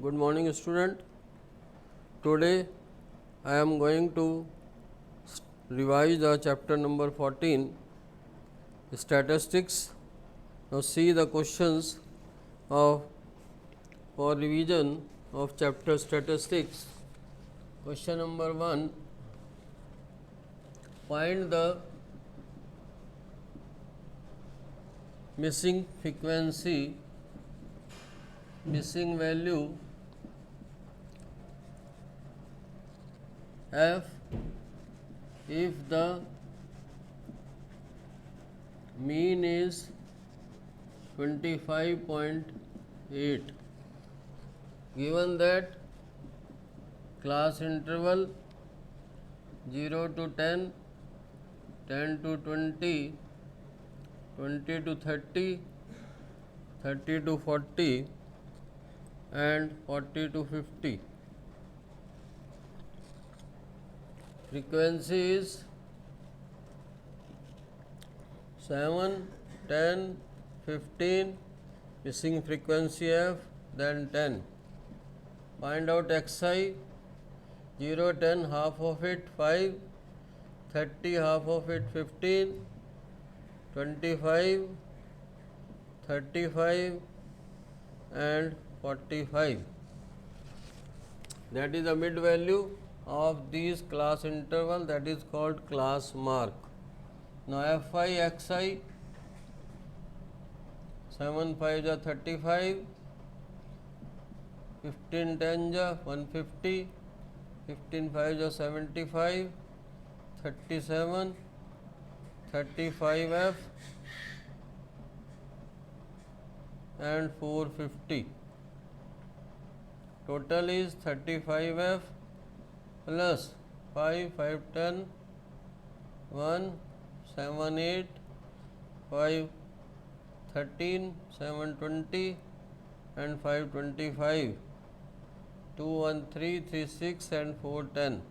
Good morning, student. Today I am going to revise the chapter number 14, statistics. Now see the questions of for revision of chapter statistics. Question number 1, find the missing frequency, missing value f if the mean is 25.8. Given that class interval 0 to 10, 10 to 20, 20 to 30, 30 to 40 and 40 to 50. Frequency is 7, 10, 15, missing frequency f, then 10. Find out xi, 0, 10, half of it 5, 30, half of it 15, 25, 35 and 45. That is the mid value of these class interval, that is called class mark. Now fi xi, 7 5 is 35, 15 10 is 150, 15 5 is 75, 37, 35 f and 450. Total is 35 f plus 5 5 10 1 7 8 5 13 7 20 and 5 25, 2 1 3 3 6 and 4 10.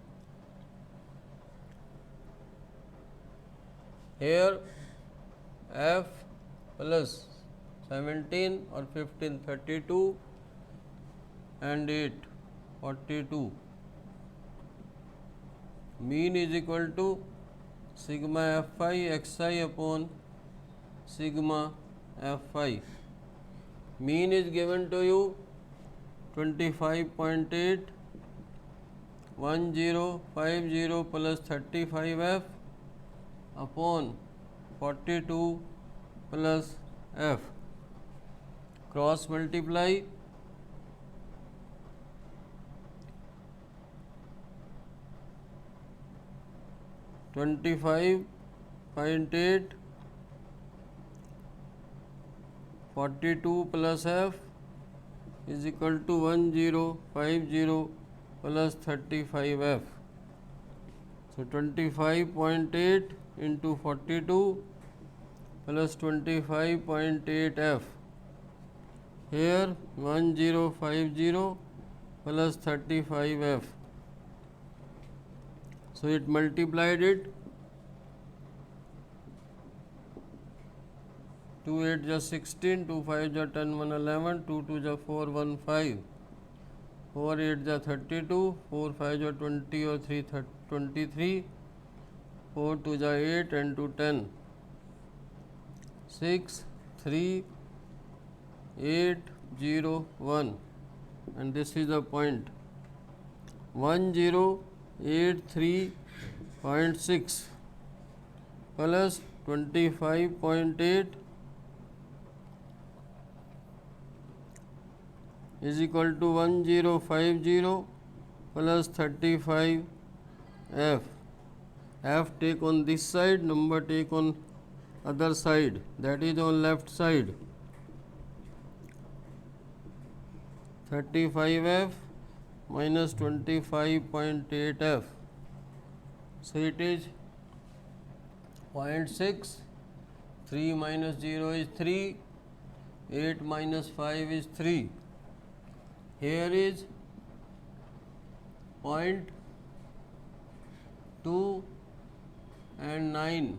Here f plus 17 or 15 32 and 8 42. Mean is equal to sigma fi xi upon sigma fi. Mean is given to you 25.8, 1050 plus 35f upon 42 plus f. Cross multiply, 25.8, 42 plus f is equal to 1050 plus 35f. So 25.8 into 42 plus 25.8f. Here 1050 plus 35f. So it multiplied it. 2 8 is 16, 2 5 is 10, 1 11, 2 2 is 4 1 5, 4 8 is 32, 4 5 is 20 or 3 23, 4 2 is 8 and 2 10, 6 3 8 0 1, and this is the point 1083.6 plus 25.8 is equal to 1050 plus 35 f. F take on this side, number take on other side, that is on left side. 35f minus 25.8f. So it is 0.6, 3 minus 0 is 3, 8 minus 5 is 3. Here is 0.2 and 9.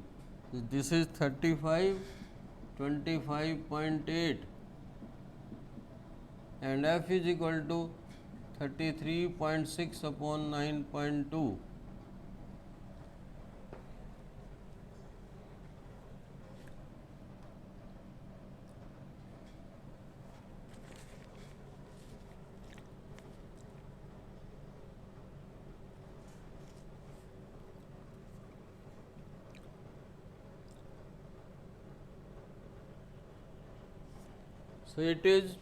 This is 35, 25.8 and f is equal to 33.6 upon 9.2. So it is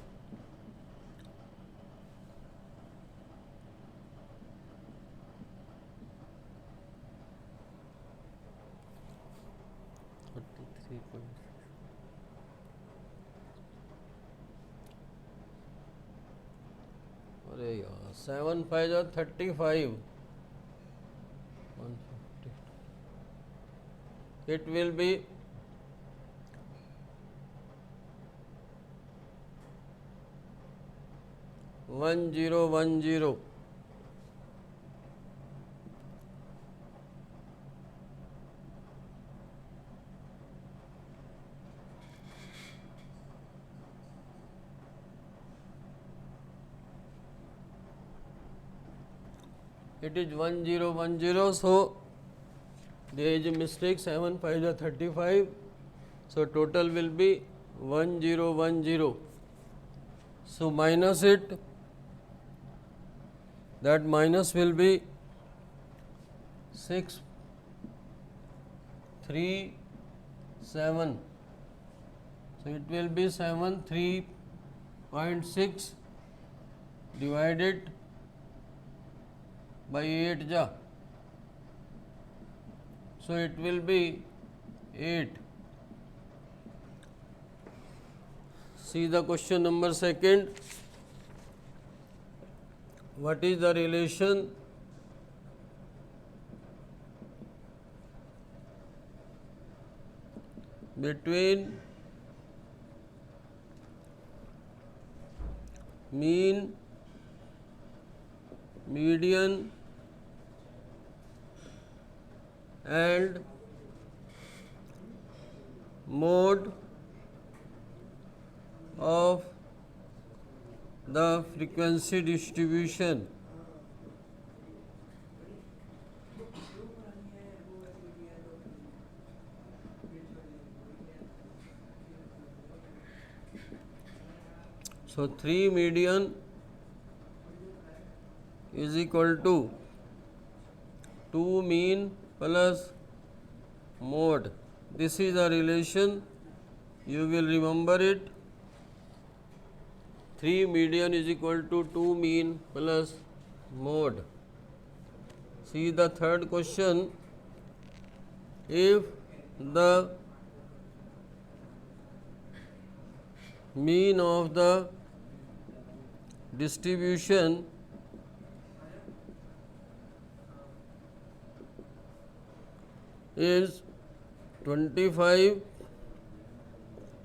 7 5 are 35. 150. It will be 1010. It is 1010, so there is a mistake. 7 5 are 35, so total will be 1010. So minus it, that minus will be 637. So it will be 73.6 divided by 8 ja. So it will be 8. See the question number 2. What is the relation between mean, median and mode of the frequency distribution? So 3 median is equal to 2 mean plus mode. This is the relation. You will remember it. 3 median is equal to 2 mean plus mode. See the third question. If the mean of the distribution is 25,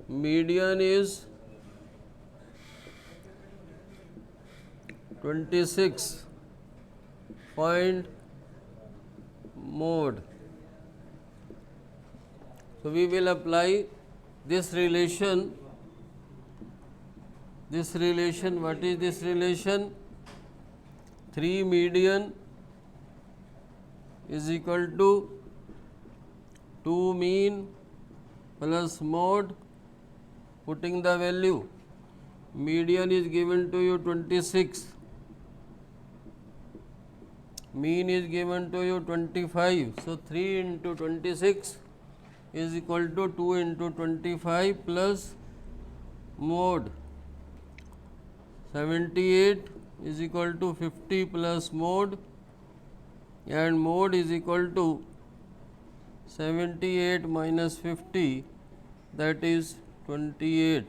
median is 26, find mode. So we will apply this relation. This relation, what is this relation? 3 median is equal to 2 mean plus mode. Putting the value, median is given to you 26, mean is given to you 25. So 3 into 26 is equal to 2 into 25 plus mode. 78 is equal to 50 plus mode, and mode is equal to 78 minus 50, that is 28.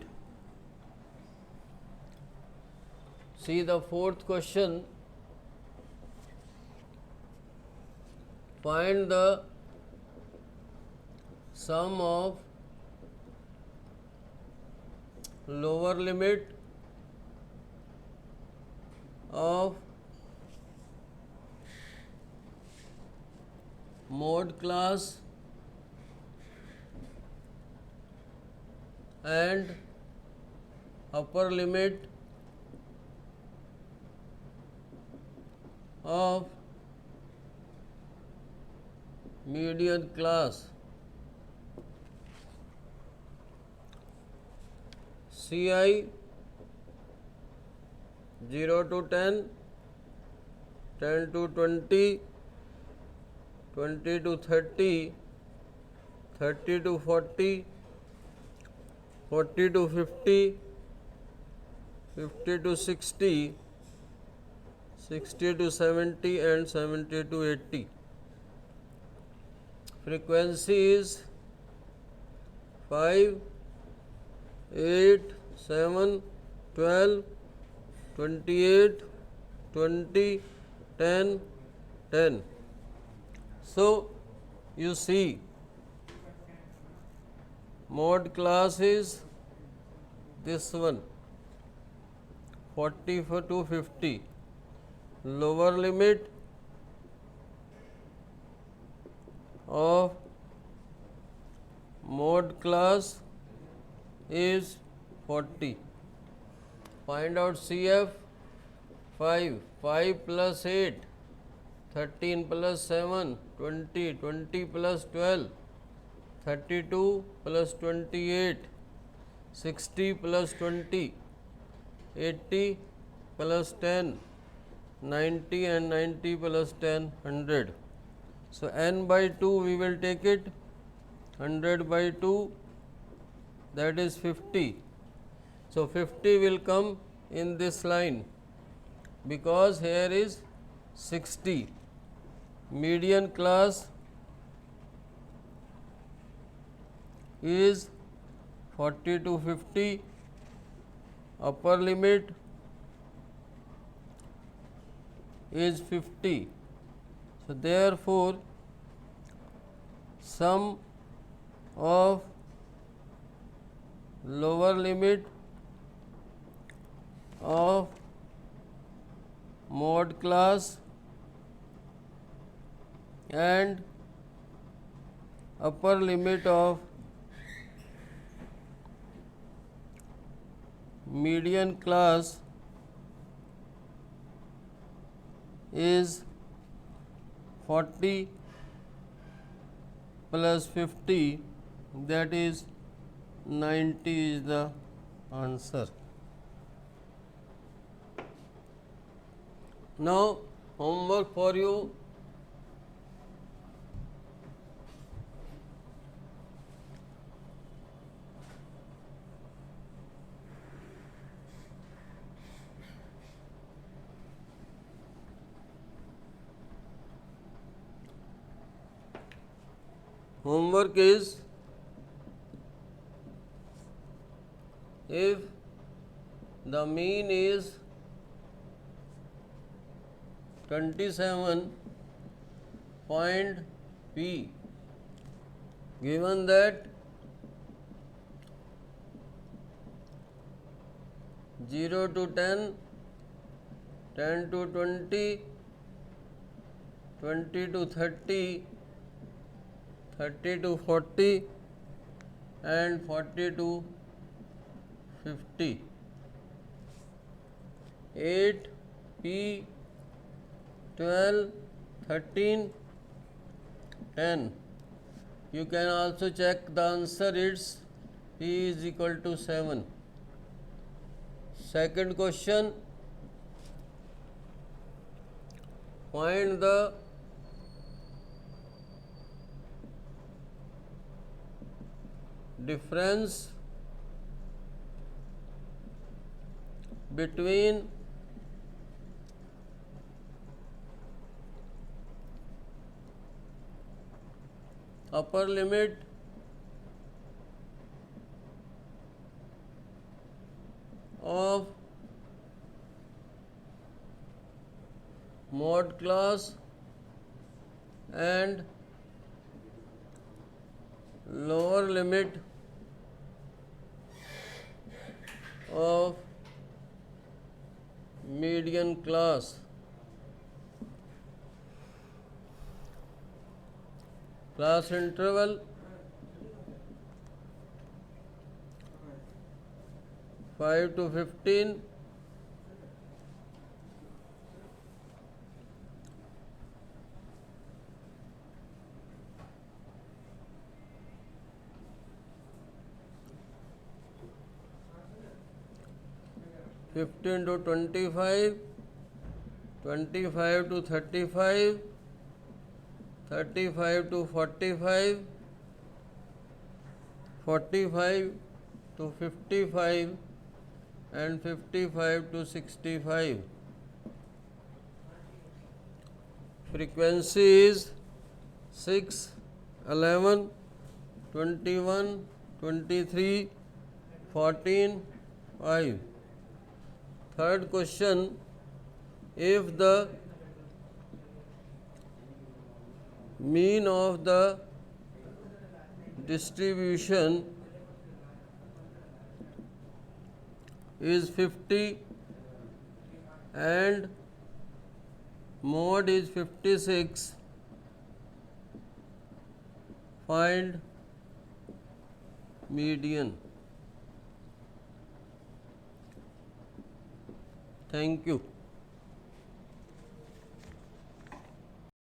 See the fourth question. Find the sum of lower limit of mode class and upper limit of median class. CI 0 to 10, 10 to 20, 20 to 30, 30 to 40, 40 to 50, 50 to 60, 60 to 70 and 70 to 80. Frequency is 5, 8, 7, 12, 28, 20, 10, 10. So you see, mod class is this one, 40 to 50. Lower limit of mod class is 40. Find out CF. 5, 5 plus 8, 13 plus 7, 20, 20 plus 12, 32 plus 28, 60 plus 20, 80 plus 10, 90 and 90 plus 10, 100. So n by 2 we will take it, 100 by 2, that is 50. So 50 will come in this line, because here is 60. Median class is 40 to 50. Upper limit is 50. So therefore, sum of lower limit of mod class and upper limit of median class is 40 plus 50, that is 90 is the answer. Now homework for you. Homework is, if the mean is 27 point P, given that 0 to 10, 10 to 20, 20 to 30, 30 to 40 and 40 to 50. 8, P, 12, 13, 10. You can also check the answer, it's P is equal to 7. Second question, find the difference between upper limit of mod class and lower limit of median class. Class interval 5 to 15, 15 to 25, 25 to 35, 35 to 45, 45 to 55 and 55 to 65. Frequency is 6, 11, 21, 23, 14, 5. Third question, if the mean of the distribution is 50 and mode is 56, find median. Thank you.